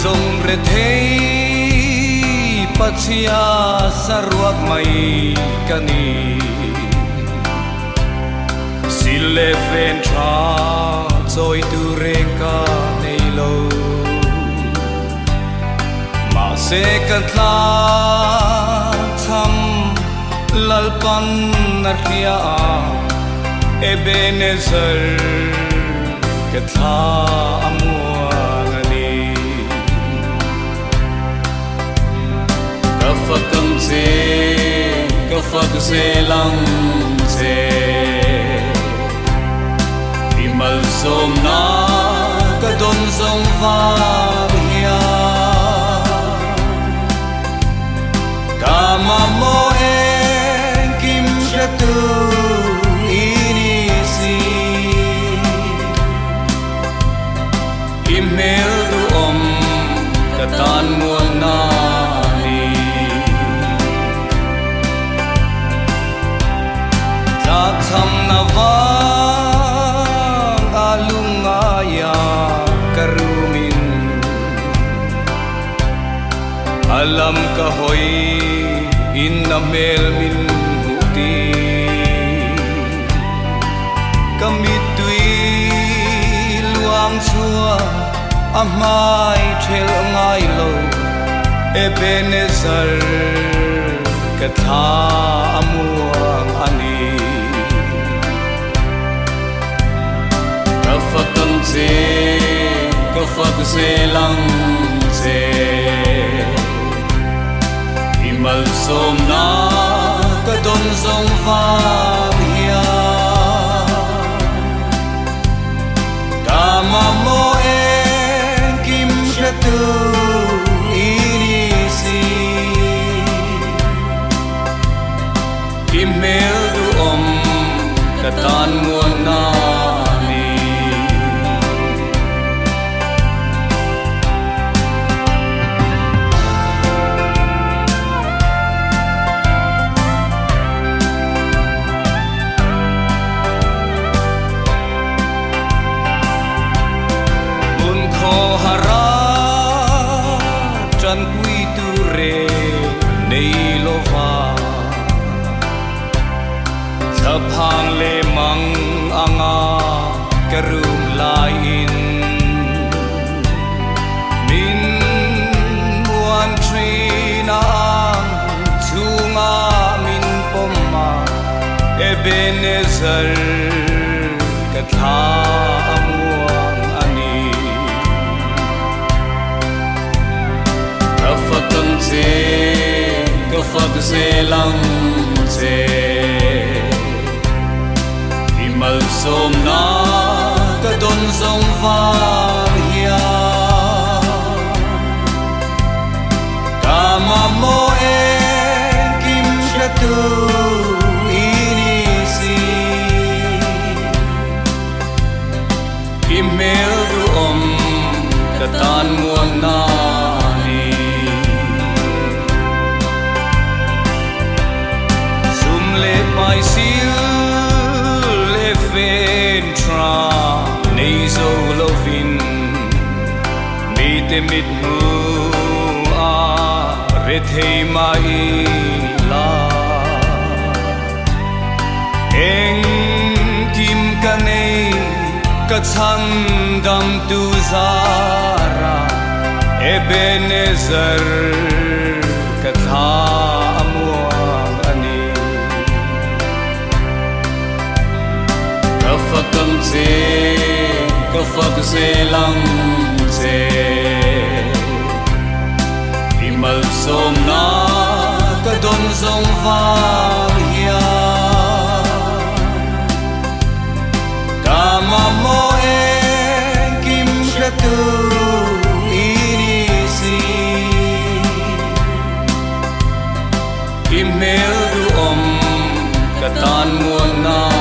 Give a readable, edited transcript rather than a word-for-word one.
sông rệt thấy Patia saruak mai kani Sile ven tra Zoi tu reka neilo Ma se katla Tham lalpan narhia Ebenezer Katla amuangani Kafakam se Kafak se lang se Imal som na Kadon som vahia Kama mo en kim shatu inisi Imel du katan muan nani Taksam na vang alungaya karumin Alam kahoy inamel min huti Kami tui luang chua Amai thel ngai lo Ebenezer Katha amuang ani Kafakam se Kafak se lang se Imal som na Kadon som vahia Kama mo tu inisi Imel du katan muan nani Unko hara Chan Phuahtu re nei lova Saphang le mang anga karum lain Min muan trina chunga min pomma Ebenezer Katha amuang ani Kafakam se Kafak se lang se Imal som na Kadon som vahia Kama mo en kim shatu inisi Imel du katan muan nani Mai sil le ven tra nei zo lovin mi te mit mu a rethei mai la eng kim kanei ka chan dam tu zara Ebenezer Katha amuang ani Kafakam se Kafak se lang se Imal som na Kadon som vahia Kama mo en kim shatu inisi Imel du katan muan na